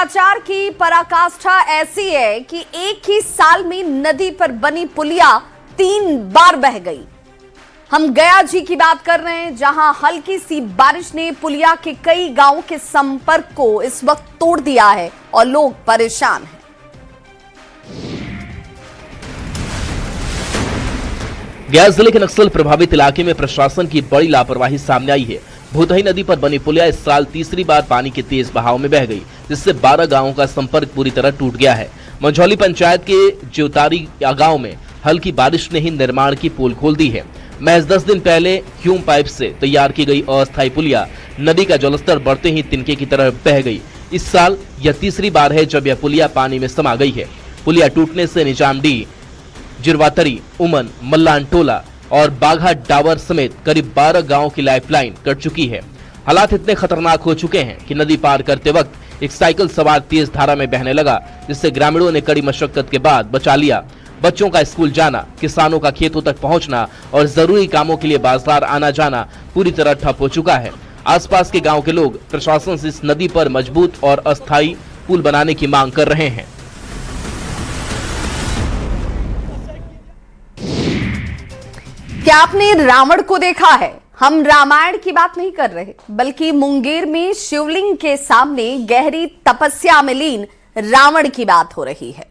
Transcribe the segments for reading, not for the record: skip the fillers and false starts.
भ्रष्टाचार की पराकाष्ठा ऐसी है कि एक ही साल में नदी पर बनी पुलिया 3 बार बह गई। हम गया जी की बात कर रहे हैं, जहां हल्की सी बारिश ने पुलिया के कई गांवों के संपर्क को इस वक्त तोड़ दिया है और लोग परेशान हैं। गया जिले के नक्सल प्रभावित इलाके में प्रशासन की बड़ी लापरवाही सामने आई है। भूतही नदी पर बनी पुलिया इस साल तीसरी बार पानी के तेज बहाव में बह गई, जिससे 12 गांवों का संपर्क पूरी तरह टूट गया है। मंझौली पंचायत के ज्योतारी गांव में हल्की बारिश ने ही निर्माण की पोल खोल दी है। महज 10 दिन पहले ह्यूम पाइप से तैयार की गई अस्थायी पुलिया नदी का जलस्तर बढ़ते ही तिनके की तरह बह गई। इस साल यह तीसरी बार है जब यह पुलिया पानी में समा गई है। पुलिया टूटने से निजामडी, जिरवातरी, उमन, मल्लान टोला और बाघा डावर समेत करीब 12 गांवों की लाइफलाइन कट चुकी है। हालात इतने खतरनाक हो चुके हैं कि नदी पार करते वक्त एक साइकिल सवार तेज धारा में बहने लगा, जिससे ग्रामीणों ने कड़ी मशक्कत के बाद बचा लिया। बच्चों का स्कूल जाना, किसानों का खेतों तक पहुंचना और जरूरी कामों के लिए बाजार आना जाना पूरी तरह ठप हो चुका है। आसपास के गांव के लोग प्रशासन से इस नदी पर मजबूत और अस्थायी पुल बनाने की मांग कर रहे हैं। क्या आपने रावण को देखा है? हम रामायण की बात नहीं कर रहे, बल्कि मुंगेर में शिवलिंग के सामने गहरी तपस्या में लीन रावण की बात हो रही है।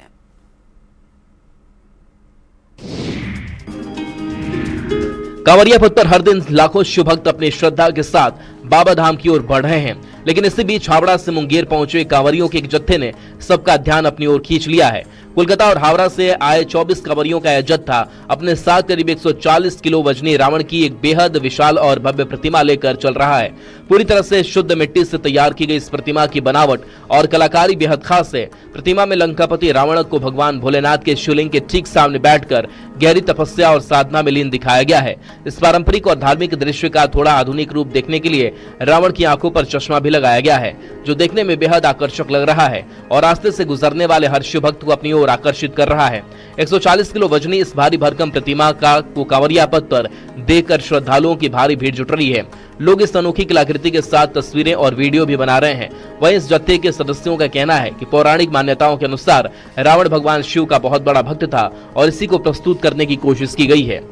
कांवरिया पथ पर हर दिन लाखों शिव भक्त अपनी श्रद्धा के साथ बाबा धाम की ओर बढ़ रहे हैं, लेकिन इसी बीच हावड़ा से मुंगेर पहुंचे कांवरियों के एक जत्थे ने सबका ध्यान अपनी ओर खींच लिया है। कोलकाता और हावड़ा से आए 24 कांवरियों का यह जत्था अपने साथ करीब 140 किलो वजनी रावण की एक बेहद विशाल और भव्य प्रतिमा लेकर चल रहा है। पूरी तरह से शुद्ध मिट्टी से तैयार की गई इस प्रतिमा की बनावट और कलाकारी बेहद खास है। प्रतिमा में लंकापति रावण को भगवान भोलेनाथ के शिवलिंग के ठीक सामने बैठकर गहरी तपस्या और साधना में लीन दिखाया गया है। इस पारंपरिक और धार्मिक दृश्य का थोड़ा आधुनिक रूप देखने के लिए रावण की आंखों पर चश्मा भी लगाया गया है, जो देखने में बेहद आकर्षक लग रहा है और रास्ते से गुजरने वाले हर शिव भक्त को अपनी ओर आकर्षित कर रहा है। 140 किलो वजनी इस भारी भरकम प्रतिमा का कांवरिया पथ पर देखकर श्रद्धालुओं की भारी भीड़ जुट रही है। लोग इस अनोखी कलाकृति के साथ तस्वीरें और वीडियो भी बना रहे हैं। वहीं इस जत्थे के सदस्यों का कहना है कि पौराणिक मान्यताओं के अनुसार रावण भगवान शिव का बहुत बड़ा भक्त था और इसी को प्रस्तुत करने की कोशिश की गई है।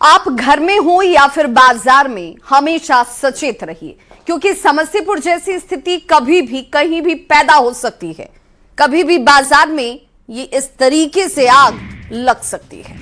आप घर में हो या फिर बाजार में, हमेशा सचेत रहिए, क्योंकि समस्तीपुर जैसी स्थिति कभी भी कहीं भी पैदा हो सकती है। कभी भी बाजार में ये इस तरीके से आग लग सकती है।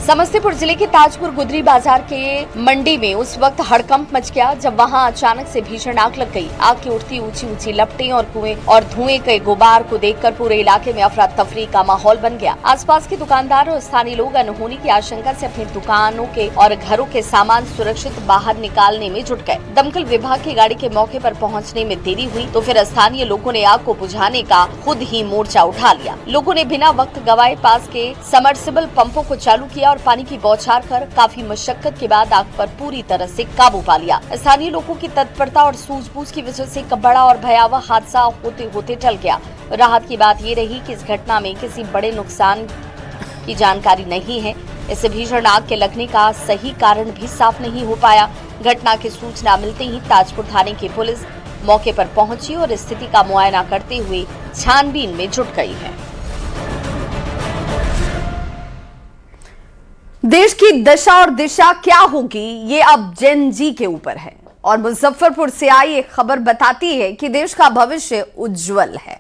समस्तीपुर जिले के ताजपुर गुदरी बाजार के मंडी में उस वक्त हड़कंप मच गया जब वहां अचानक से भीषण आग लग गई। आग की उठती ऊंची ऊंची लपटें और कुएं और धुएं के गुबार को देखकर पूरे इलाके में अफरा तफरी का माहौल बन गया। आसपास के दुकानदार और स्थानीय लोग अनहोनी की आशंका से अपनी दुकानों के और घरों के सामान सुरक्षित बाहर निकालने में जुट गए। दमकल विभाग की गाड़ी के मौके पर पहुंचने में देरी हुई तो फिर स्थानीय लोगों ने आग को बुझाने का खुद ही मोर्चा उठा लिया। लोगों ने बिना वक्त गवाए पास के समरसिबल पंपों को चालू किया और पानी की बौछार कर काफी मशक्कत के बाद आग पर पूरी तरह से काबू पा लिया। स्थानीय लोगों की तत्परता और सूझबूझ की वजह से एक बड़ा और भयावह हादसा होते होते टल गया। राहत की बात ये रही कि इस घटना में किसी बड़े नुकसान की जानकारी नहीं है। इस भीषण आग के लगने का सही कारण भी साफ नहीं हो पाया। घटना की सूचना मिलते ही ताजपुर थाने की पुलिस मौके पर पहुंची और स्थिति का मुआयना करते हुए छानबीन में जुट गई है। देश की दशा और दिशा क्या होगी, ये अब जेन जी के ऊपर है और मुजफ्फरपुर से आई एक खबर बताती है कि देश का भविष्य उज्जवल है।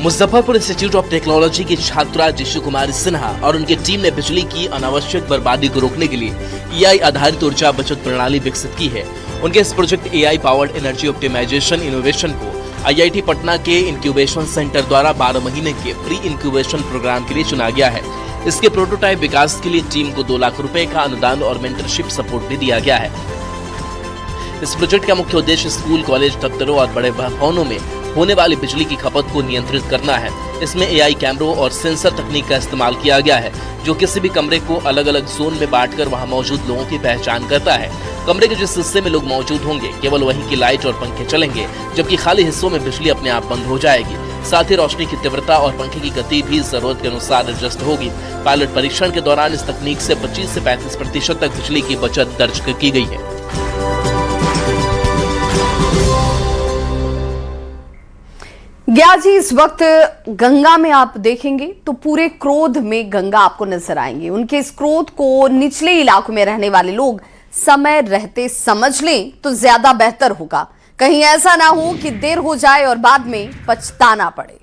मुजफ्फरपुर इंस्टीट्यूट ऑफ टेक्नोलॉजी की छात्रा जिशु कुमारी सिन्हा और उनकी टीम ने बिजली की अनावश्यक बर्बादी को रोकने के लिए एआई आधारित ऊर्जा बचत प्रणाली विकसित की है। उनके इस project AI powered energy optimisation innovation को आईआईटी पटना के इंक्यूबेशन सेंटर द्वारा 12 महीने के प्री इंक्यूबेशन प्रोग्राम के लिए चुना गया है। इसके प्रोटोटाइप विकास के लिए टीम को 2 लाख रुपए का अनुदान और मेंटरशिप सपोर्ट भी दिया गया है। इस प्रोजेक्ट का मुख्य उद्देश्य स्कूल, कॉलेज, दफ्तरों और बड़े भवनों में होने वाली बिजली की खपत को नियंत्रित करना है। इसमें एआई कैमरों और सेंसर तकनीक का इस्तेमाल किया गया है, जो किसी भी कमरे को अलग अलग जोन में बांटकर वहां मौजूद लोगों की पहचान करता है। कमरे के जिस हिस्से में लोग मौजूद होंगे केवल वहीं की लाइट और पंखे चलेंगे, जबकि खाली हिस्सों में बिजली अपने आप बंद हो जाएगी। साथ ही रोशनी की तीव्रता और पंखे की गति भी जरूरत के अनुसार एडजस्ट होगी। पायलट परीक्षण के दौरान इस तकनीक से 25 से 35% तक बिजली की बचत दर्ज की गई है। गया जी, इस वक्त गंगा में आप देखेंगे तो पूरे क्रोध में गंगा आपको नजर आएंगे। उनके इस क्रोध को निचले इलाकों में रहने वाले लोग समय रहते समझ लें तो ज्यादा बेहतर होगा। कहीं ऐसा ना हो कि देर हो जाए और बाद में पछताना पड़े।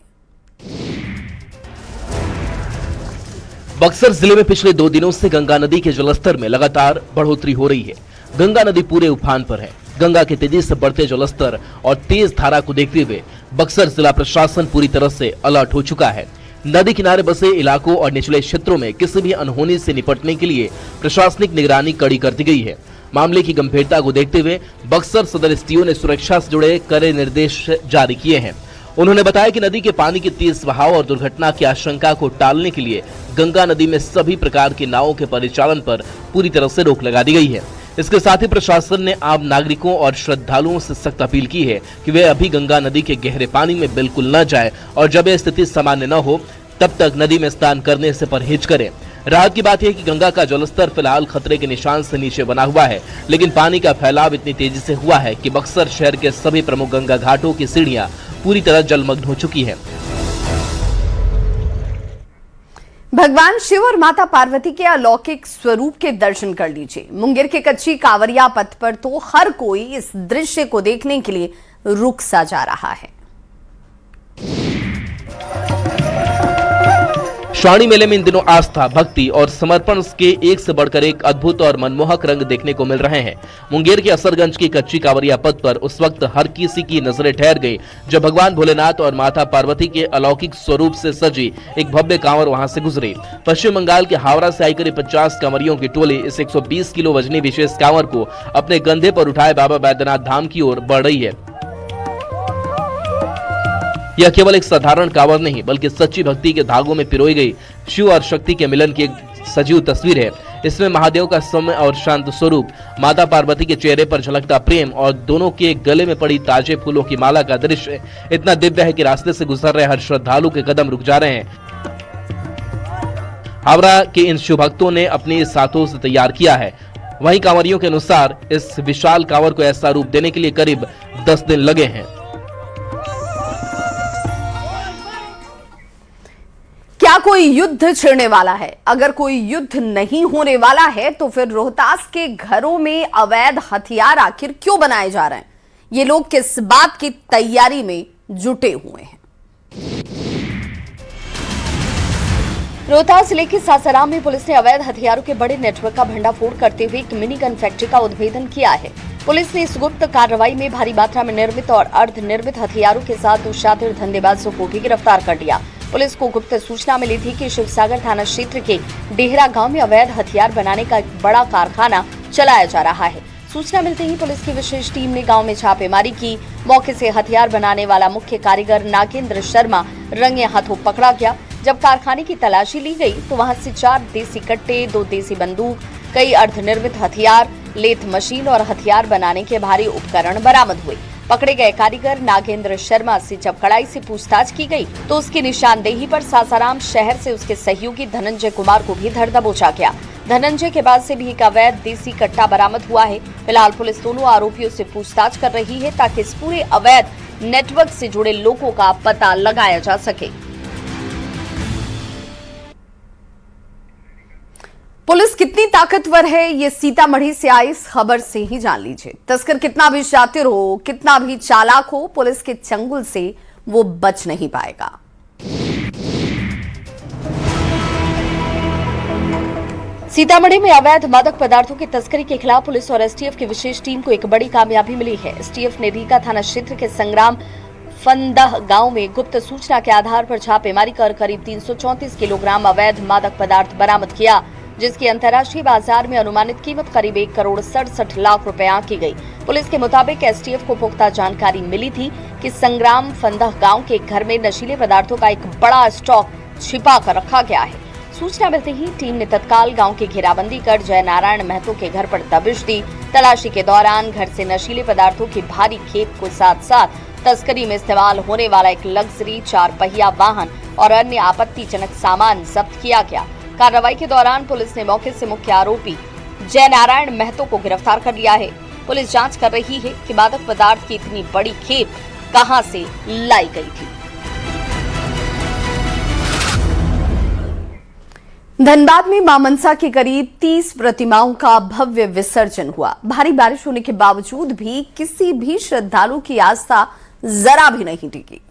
बक्सर जिले में पिछले 2 दिनों से गंगा नदी के जलस्तर में लगातार बढ़ोतरी हो रही है। गंगा नदी पूरे उफान पर है। गंगा के तेजी से बढ़ते जलस्तर और तेज धारा को देखते हुए बक्सर जिला प्रशासन पूरी तरह से अलर्ट हो चुका है। नदी किनारे बसे इलाकों और निचले क्षेत्रों में किसी भी अनहोनी से निपटने के लिए प्रशासनिक निगरानी कड़ी कर दी गई है। मामले की गंभीरता को देखते हुए बक्सर सदर एसडीओ ने सुरक्षा से जुड़े कड़े निर्देश जारी किए हैं। उन्होंने बताया कि नदी के पानी के तेज बहाव और दुर्घटना की आशंका को टालने के लिए गंगा नदी में सभी प्रकार की नावों के परिचालन पर पूरी तरह से रोक लगा दी गई है। इसके साथ ही प्रशासन ने आम नागरिकों और श्रद्धालुओं से सख्त अपील की है कि वे अभी गंगा नदी के गहरे पानी में बिल्कुल न जाएं और जब यह स्थिति सामान्य न हो तब तक नदी में स्नान करने से परहेज करें। राहत की बात यह कि गंगा का जलस्तर फिलहाल खतरे के निशान से नीचे बना हुआ है, लेकिन पानी का फैलाव इतनी तेजी से हुआ है कि बक्सर शहर के सभी प्रमुख गंगा घाटों की सीढ़ियां पूरी तरह जलमग्न हो चुकी है। भगवान शिव और माता पार्वती के अलौकिक स्वरूप के दर्शन कर लीजिए। मुंगेर के कच्ची कांवरिया पथ पर तो हर कोई इस दृश्य को देखने के लिए रुक सा जा रहा है। श्रावणी मेले में इन दिनों आस्था, भक्ति और समर्पण के एक से बढ़कर एक अद्भुत और मनमोहक रंग देखने को मिल रहे हैं। मुंगेर के असरगंज की कच्ची कांवरिया पथ पर उस वक्त हर किसी की नजरें ठहर गई जब भगवान भोलेनाथ और माता पार्वती के अलौकिक स्वरूप से सजी एक भव्य कांवर वहां से गुजरी। पश्चिम बंगाल के हावड़ा से आई करीब 50 कांवरियों की टोली इस 120 किलो वजनी विशेष कांवर को अपने कंधे पर उठाए बाबा बैद्यनाथ धाम की ओर बढ़ रही है। यह केवल एक साधारण कांवर नहीं बल्कि सच्ची भक्ति के धागों में पिरोई गई शिव और शक्ति के मिलन की एक सजीव तस्वीर है। इसमें महादेव का सौम्य और शांत स्वरूप, माता पार्वती के चेहरे पर झलकता प्रेम और दोनों के गले में पड़ी ताजे फूलों की माला का दृश्य इतना दिव्य है कि रास्ते से गुजर रहे हर श्रद्धालु के कदम रुक जा रहे हैं। हावड़ा के इन शिव भक्तों ने अपने इस हाथों से तैयार किया है। वहीं कांवरियों के अनुसार इस विशाल कांवर को ऐसा रूप देने के लिए करीब 10 दिन लगे हैं। क्या कोई युद्ध छिड़ने वाला है? अगर कोई युद्ध नहीं होने वाला है तो फिर रोहतास के घरों में अवैध हथियार आखिर क्यों बनाए जा रहे हैं? ये लोग किस बात की तैयारी में जुटे हुए हैं? रोहतास जिले के सासाराम में पुलिस ने अवैध हथियारों के बड़े नेटवर्क का भंडाफोड़ करते हुए एक मिनी गन फैक्ट्री का उद्भेदन किया है। पुलिस ने इस गुप्त कार्रवाई में भारी मात्रा में निर्मित और अर्धनिर्मित हथियारों के साथ 2 शातिर धंधेबाजों को भी गिरफ्तार कर लिया। पुलिस को गुप्त सूचना मिली थी कि शिवसागर थाना क्षेत्र के डेहरा गांव में अवैध हथियार बनाने का एक बड़ा कारखाना चलाया जा रहा है। सूचना मिलते ही पुलिस की विशेष टीम ने गांव में छापेमारी की। मौके से हथियार बनाने वाला मुख्य कारीगर नागेंद्र शर्मा रंगे हाथों पकड़ा गया। जब कारखाने की तलाशी ली गई तो वहां से 4 देसी कट्टे, 2 देसी बंदूक, कई अर्धनिर्मित हथियार, लेथ मशीन और हथियार बनाने के भारी उपकरण बरामद हुए। पकड़े गए कारीगर नागेंद्र शर्मा से जब कड़ाई से पूछताछ की गई तो उसकी निशानदेही पर सासाराम शहर से उसके सहयोगी धनंजय कुमार को भी धर दबोचा गया। धनंजय के पास से भी एक अवैध देसी कट्टा बरामद हुआ है। फिलहाल पुलिस दोनों आरोपियों से पूछताछ कर रही है ताकि इस पूरे अवैध नेटवर्क से जुड़े लोगों का पता लगाया जा सके। पुलिस कितनी ताकतवर है ये सीतामढ़ी से आई इस खबर से ही जान लीजिए। तस्कर कितना भी शातिर हो, कितना भी चालाक हो, पुलिस के चंगुल से वो बच नहीं पाएगा। सीतामढ़ी में अवैध मादक पदार्थों की तस्करी के खिलाफ पुलिस और एसटीएफ की विशेष टीम को एक बड़ी कामयाबी मिली है। एसटीएफ ने रीगा थाना क्षेत्र के संग्राम फंदह गांव में गुप्त सूचना के आधार पर छापेमारी कर करीब 334 किलोग्राम अवैध मादक पदार्थ बरामद किया, जिसकी अंतर्राष्ट्रीय बाजार में अनुमानित कीमत करीब 1,67 लाख रुपए आंकी गई। पुलिस के मुताबिक एसटीएफ को पुख्ता जानकारी मिली थी कि संग्राम फंदह गांव के घर में नशीले पदार्थों का एक बड़ा स्टॉक छिपा कर रखा गया है। सूचना मिलते ही टीम ने तत्काल गांव की घेराबंदी कर जयनारायण महतो के घर पर दबिश दी। तलाशी के दौरान घर से नशीले पदार्थों की भारी खेप को साथ साथ तस्करी में इस्तेमाल होने वाला एक लग्जरी 4 पहिया वाहन और अन्य आपत्तिजनक सामान जब्त किया गया। कार्रवाई के दौरान पुलिस ने मौके से मुख्य आरोपी जय नारायण महतो को गिरफ्तार कर लिया है। पुलिस जांच कर रही है कि मादक पदार्थ की इतनी बड़ी खेप कहां से लाई गई थी। धनबाद में मां मनसा की करीब 30 प्रतिमाओं का भव्य विसर्जन हुआ। भारी बारिश होने के बावजूद भी किसी भी श्रद्धालु की आस्था जरा भी नहीं टिकी।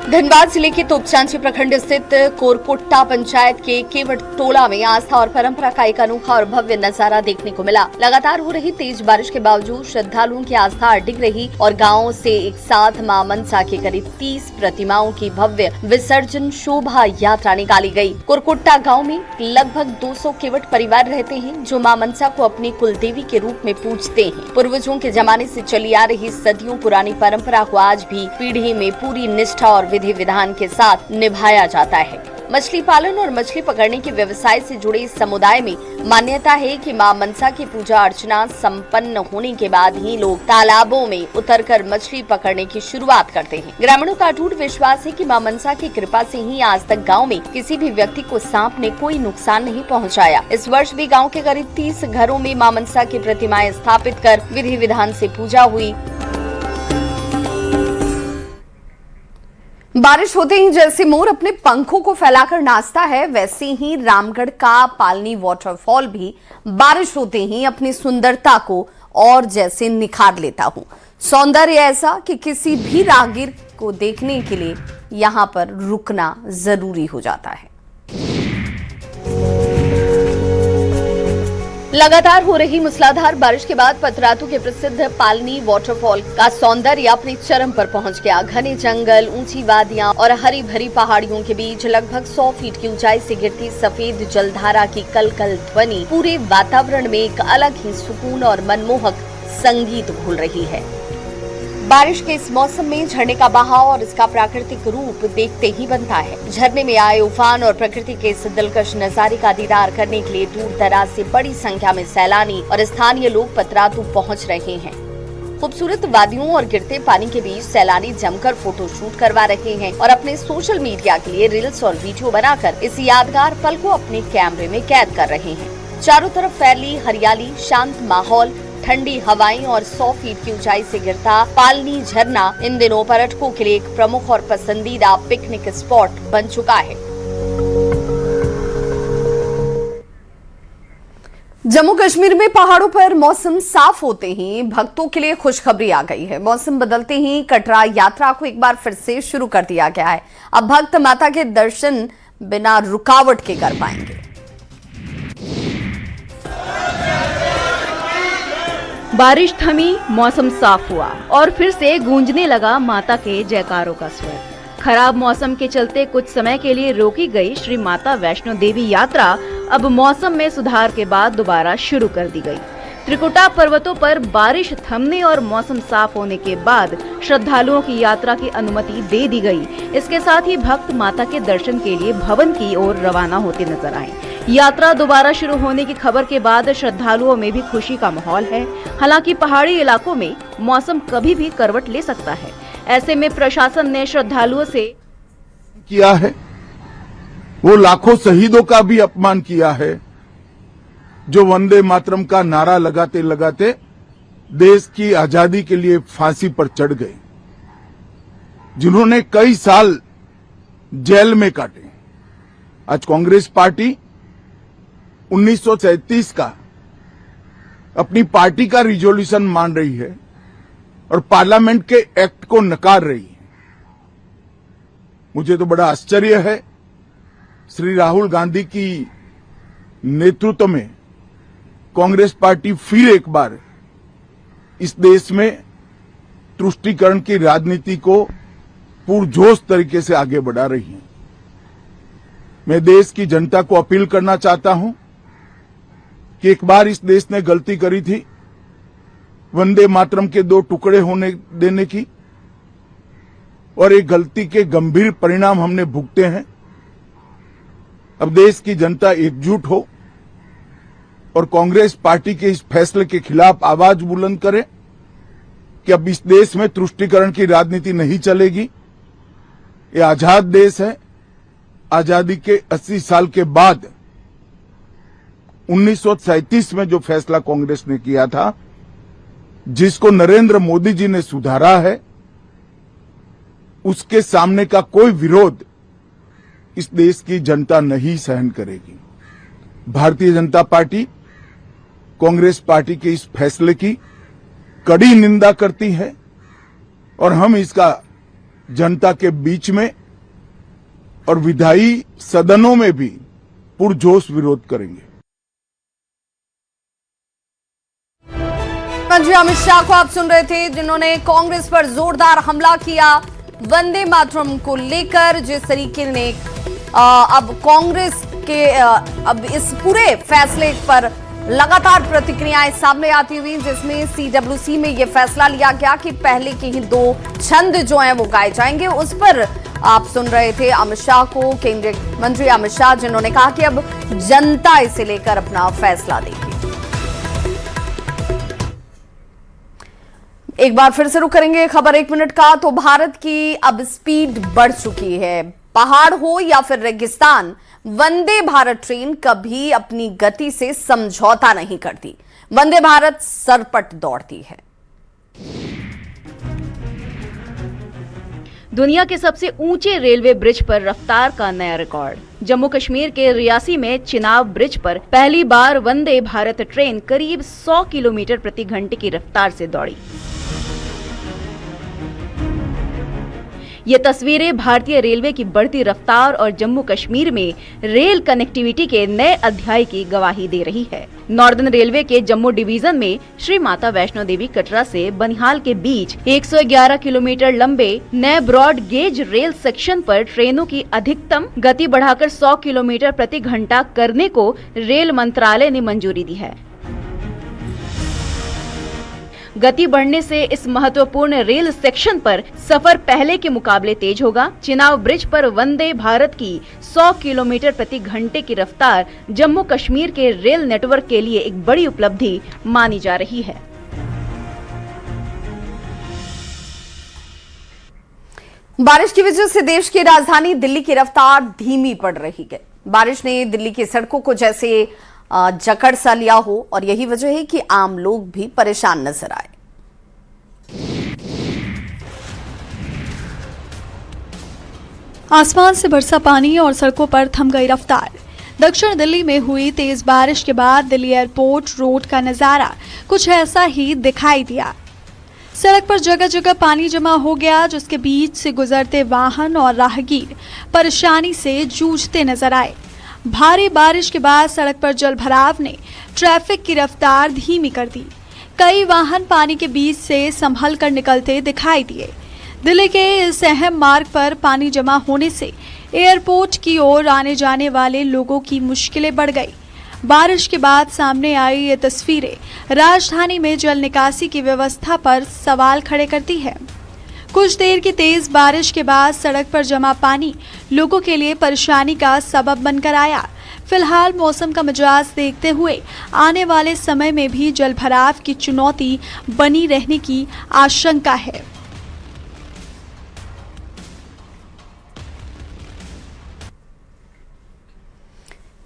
धनबाद जिले के तोपचांची प्रखंड स्थित कोरकुट्टा पंचायत के केवट टोला में आस्था और परंपरा का एक अनोखा और भव्य नजारा देखने को मिला। लगातार हो रही तेज बारिश के बावजूद श्रद्धालुओं की आस्था अडिग रही और गांव से एक साथ मां मनसा के करीब 30 प्रतिमाओं की भव्य विसर्जन शोभा यात्रा निकाली गई। कोरकुट्टा गाँव में लगभग 200 केवट परिवार रहते हैं जो मां मनसा को अपनी कुलदेवी के रूप में पूजते हैं। पूर्वजों के जमाने से चली आ रही सदियों पुरानी परंपरा को आज भी पीढ़ी में पूरी निष्ठा और विधान के साथ निभाया जाता है। मछली पालन और मछली पकड़ने के व्यवसाय से जुड़े इस समुदाय में मान्यता है कि मां मनसा की पूजा अर्चना संपन्न होने के बाद ही लोग तालाबों में उतरकर मछली पकड़ने की शुरुआत करते हैं। ग्रामीणों का अटूट विश्वास है कि मां मनसा की कृपा से ही आज तक गांव में किसी भी व्यक्ति को सांप ने कोई नुकसान नहीं पहुंचाया। इस वर्ष भी गांव के करीब 30 घरों में मां मनसा की प्रतिमाएं स्थापित कर विधि विधान से पूजा हुई। बारिश होते ही जैसे मोर अपने पंखों को फैलाकर नाचता है, वैसे ही रामगढ़ का पालनी वाटरफॉल भी बारिश होते ही अपनी सुंदरता को और जैसे निखार लेता हूँ। सौंदर्य ऐसा कि किसी भी राहगीर को देखने के लिए यहाँ पर रुकना जरूरी हो जाता है। लगातार हो रही मूसलाधार बारिश के बाद पतरातू के प्रसिद्ध पालनी वाटरफॉल का सौंदर्य अपने चरम पर पहुंच गया। घने जंगल, ऊंची वादियां और हरी भरी पहाड़ियों के बीच लगभग 100 फीट की ऊंचाई से गिरती सफेद जलधारा की कलकल ध्वनि पूरे वातावरण में एक अलग ही सुकून और मनमोहक संगीत घोल रही है। बारिश के इस मौसम में झरने का बहाव और इसका प्राकृतिक रूप देखते ही बनता है। झरने में आए उफान और प्रकृति के इस दिलकश नजारे का दीदार करने के लिए दूर दराज से बड़ी संख्या में सैलानी और स्थानीय लोग पतरातू पहुंच रहे हैं। खूबसूरत वादियों और गिरते पानी के बीच सैलानी जमकर फोटो शूट करवा रहे हैं और अपने सोशल मीडिया के लिए रील्स और वीडियो बनाकर इस यादगार पल को अपने कैमरे में कैद कर रहे हैं। चारों तरफ फैली हरियाली, शांत माहौल, ठंडी हवाएं और 100 फीट की ऊंचाई से गिरता पालनी झरना इन दिनों पर्यटकों के लिए एक प्रमुख और पसंदीदा पिकनिक स्पॉट बन चुका है। जम्मू कश्मीर में पहाड़ों पर मौसम साफ होते ही भक्तों के लिए खुशखबरी आ गई है। मौसम बदलते ही कटरा यात्रा को एक बार फिर से शुरू कर दिया गया है। अब भक्त माता के दर्शन बिना रुकावट के कर पाएंगे। बारिश थमी, मौसम साफ हुआ और फिर से गूंजने लगा माता के जयकारों का स्वर। खराब मौसम के चलते कुछ समय के लिए रोकी गई श्री माता वैष्णो देवी यात्रा अब मौसम में सुधार के बाद दोबारा शुरू कर दी गई। त्रिकुटा पर्वतों पर बारिश थमने और मौसम साफ होने के बाद श्रद्धालुओं की यात्रा की अनुमति दे दी गई। इसके साथ ही भक्त माता के दर्शन के लिए भवन की ओर रवाना होते नजर आए। यात्रा दोबारा शुरू होने की खबर के बाद श्रद्धालुओं में भी खुशी का माहौल है। हालांकि पहाड़ी इलाकों में मौसम कभी भी करवट ले सकता है। ऐसे में प्रशासन ने श्रद्धालुओं से किया है, वो लाखों शहीदों का भी अपमान किया है जो वंदे मातरम का नारा लगाते लगाते देश की आजादी के लिए फांसी पर चढ़ गए, जिन्होंने कई साल जेल में काटे। आज कांग्रेस पार्टी 1937 का अपनी पार्टी का रिजोल्यूशन मान रही है और पार्लियामेंट के एक्ट को नकार रही है। मुझे तो बड़ा आश्चर्य है, श्री राहुल गांधी की नेतृत्व में कांग्रेस पार्टी फिर एक बार इस देश में तुष्टीकरण की राजनीति को पुरजोश तरीके से आगे बढ़ा रही है। मैं देश की जनता को अपील करना चाहता हूं कि एक बार इस देश ने गलती करी थी वंदे मातरम के 2 टुकड़े होने देने की, और एक गलती के गंभीर परिणाम हमने भुगते हैं। अब देश की जनता एकजुट हो और कांग्रेस पार्टी के इस फैसले के खिलाफ आवाज बुलंद करे कि अब इस देश में तुष्टीकरण की राजनीति नहीं चलेगी। ये आजाद देश है। आजादी के 80 साल के बाद 1937 में जो फैसला कांग्रेस ने किया था, जिसको नरेंद्र मोदी जी ने सुधारा है, उसके सामने का कोई विरोध इस देश की जनता नहीं सहन करेगी। भारतीय जनता पार्टी कांग्रेस पार्टी के इस फैसले की कड़ी निंदा करती है और हम इसका जनता के बीच में और विधायी सदनों में भी पुरजोश विरोध करेंगे। मंत्री अमित शाह को आप सुन रहे थे, जिन्होंने कांग्रेस पर जोरदार हमला किया वंदे मातरम को लेकर। जिस तरीके ने अब कांग्रेस के अब इस पूरे फैसले पर लगातार प्रतिक्रियाएं सामने आती हुई, जिसमें सीडब्ल्यूसी में यह फैसला लिया गया कि पहले के ही 2 छंद जो हैं वो गाए जाएंगे। उस पर आप सुन रहे थे अमित शाह को, केंद्रीय मंत्री अमित शाह, जिन्होंने कहा कि अब जनता इसे लेकर अपना फैसला देगी। एक बार फिर से रुक करेंगे खबर 1 मिनट का। तो भारत की अब स्पीड बढ़ चुकी है। पहाड़ हो या फिर रेगिस्तान, वंदे भारत ट्रेन कभी अपनी गति से समझौता नहीं करती। वंदे भारत सरपट दौड़ती है। दुनिया के सबसे ऊंचे रेलवे ब्रिज पर रफ्तार का नया रिकॉर्ड। जम्मू कश्मीर के रियासी में चिनाब ब्रिज पर पहली बार वंदे भारत ट्रेन करीब 100 किलोमीटर प्रति घंटे की रफ्तार से दौड़ी। ये तस्वीरें भारतीय रेलवे की बढ़ती रफ्तार और जम्मू कश्मीर में रेल कनेक्टिविटी के नए अध्याय की गवाही दे रही है। नॉर्दर्न रेलवे के जम्मू डिवीजन में श्री माता वैष्णो देवी कटरा से बनिहाल के बीच 111 किलोमीटर लंबे नए ब्रॉड गेज रेल सेक्शन पर ट्रेनों की अधिकतम गति बढ़ाकर 100 किलोमीटर प्रति घंटा करने को रेल मंत्रालय ने मंजूरी दी है। गति बढ़ने से इस महत्वपूर्ण रेल सेक्शन पर सफर पहले के मुकाबले तेज होगा। चिनाब ब्रिज पर वंदे भारत की 100 किलोमीटर प्रति घंटे की रफ्तार जम्मू कश्मीर के रेल नेटवर्क के लिए एक बड़ी उपलब्धि मानी जा रही है। बारिश की वजह से देश की राजधानी दिल्ली की रफ्तार धीमी पड़ रही है। बारिश ने दिल्ली की सड़कों को जैसे जकड़ सा लिया हो और यही वजह है कि आम लोग भी परेशान नजर आए। आसमान से बरसा पानी और सड़कों पर थम गई रफ्तार। दक्षिण दिल्ली में हुई तेज बारिश के बाद दिल्ली एयरपोर्ट रोड का नजारा कुछ ऐसा ही दिखाई दिया। सड़क पर जगह जगह पानी जमा हो गया, जिसके बीच से गुजरते वाहन और राहगीर परेशानी से जूझते नजर आए। भारी बारिश के बाद सड़क पर जल भराव ने ट्रैफिक की रफ्तार धीमी कर दी। कई वाहन पानी के बीच से संभल कर निकलते दिखाई दिए। दिल्ली के इस अहम मार्ग पर पानी जमा होने से एयरपोर्ट की ओर आने जाने वाले लोगों की मुश्किलें बढ़ गई। बारिश के बाद सामने आई ये तस्वीरें राजधानी में जल निकासी की व्यवस्था पर सवाल खड़े करती है। कुछ देर की तेज बारिश के बाद सड़क पर जमा पानी लोगों के लिए परेशानी का सबब बनकर आया। फिलहाल मौसम का मिजाज देखते हुए आने वाले समय में भी जल भराव की चुनौती बनी रहने की आशंका है।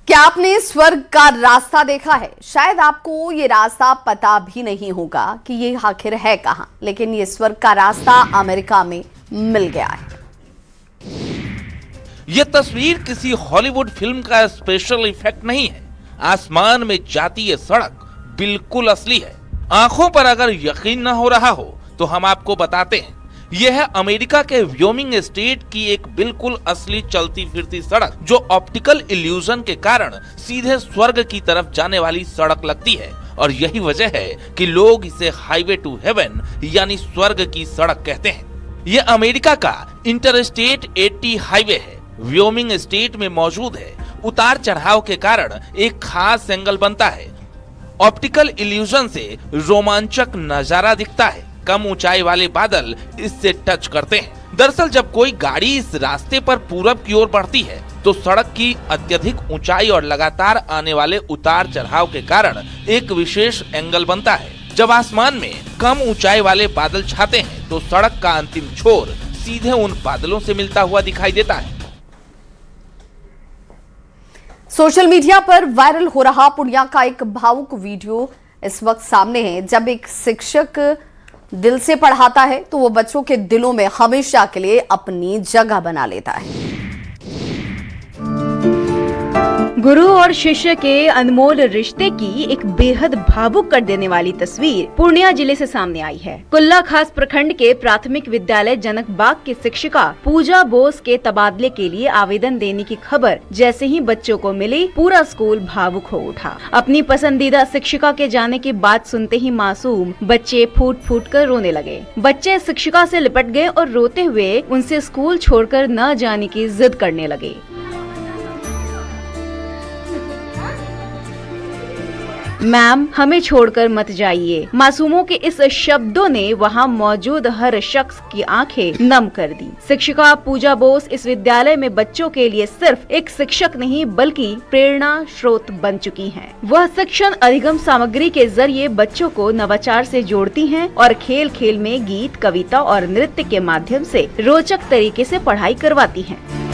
क्या आपने स्वर्ग का रास्ता देखा है? शायद आपको ये रास्ता पता भी नहीं होगा कि ये आखिर है कहां, लेकिन ये स्वर्ग का रास्ता अमेरिका में मिल गया है। ये तस्वीर किसी हॉलीवुड फिल्म का स्पेशल इफेक्ट नहीं है। आसमान में जाती ये सड़क बिल्कुल असली है। आंखों पर अगर यकीन न हो रहा हो तो हम आपको बताते हैं, यह है अमेरिका के व्योमिंग स्टेट की एक बिल्कुल असली चलती फिरती सड़क, जो ऑप्टिकल इल्यूजन के कारण सीधे स्वर्ग की तरफ जाने वाली सड़क लगती है। और यही वजह है कि लोग इसे हाईवे टू हेवन यानी स्वर्ग की सड़क कहते हैं। यह अमेरिका का इंटरस्टेट 80 हाईवे है। व्योमिंग स्टेट में मौजूद है। उतार चढ़ाव के कारण एक खास एंगल बनता है। ऑप्टिकल इल्यूजन से रोमांचक नजारा दिखता है। कम ऊंचाई वाले बादल इससे टच करते हैं। दरअसल जब कोई गाड़ी इस रास्ते पर पूरब की ओर बढ़ती है तो सड़क की अत्यधिक ऊंचाई और लगातार आने वाले उतार चढ़ाव के कारण एक विशेष एंगल बनता है। जब आसमान में कम ऊंचाई वाले बादल छाते हैं तो सड़क का अंतिम छोर सीधे उन बादलों से मिलता हुआ दिखाई देता है। सोशल मीडिया पर वायरल हो रहा पूर्णिया का एक भावुक वीडियो इस वक्त सामने है। जब एक शिक्षक दिल से पढ़ाता है तो वो बच्चों के दिलों में हमेशा के लिए अपनी जगह बना लेता है। गुरु और शिष्य के अनमोल रिश्ते की एक बेहद भावुक कर देने वाली तस्वीर पूर्णिया जिले से सामने आई है। कुल्ला खास प्रखंड के प्राथमिक विद्यालय जनक बाग की शिक्षिका पूजा बोस के तबादले के लिए आवेदन देने की खबर जैसे ही बच्चों को मिली, पूरा स्कूल भावुक हो उठा। अपनी पसंदीदा शिक्षिका के जाने की बात सुनते ही मासूम बच्चे फूट फूट कर रोने लगे। बच्चे शिक्षिका से लिपट गए और रोते हुए उनसे स्कूल छोड़कर न जाने की जिद करने लगे। मैम, हमें छोड़कर मत जाइए। मासूमों के इस शब्दों ने वहां मौजूद हर शख्स की आंखें नम कर दी। शिक्षिका पूजा बोस इस विद्यालय में बच्चों के लिए सिर्फ एक शिक्षक नहीं बल्कि प्रेरणा स्रोत बन चुकी हैं। वह शिक्षण अधिगम सामग्री के जरिए बच्चों को नवाचार से जोड़ती हैं और खेल खेल में गीत, कविता और नृत्य के माध्यम से रोचक तरीके से पढ़ाई करवाती हैं।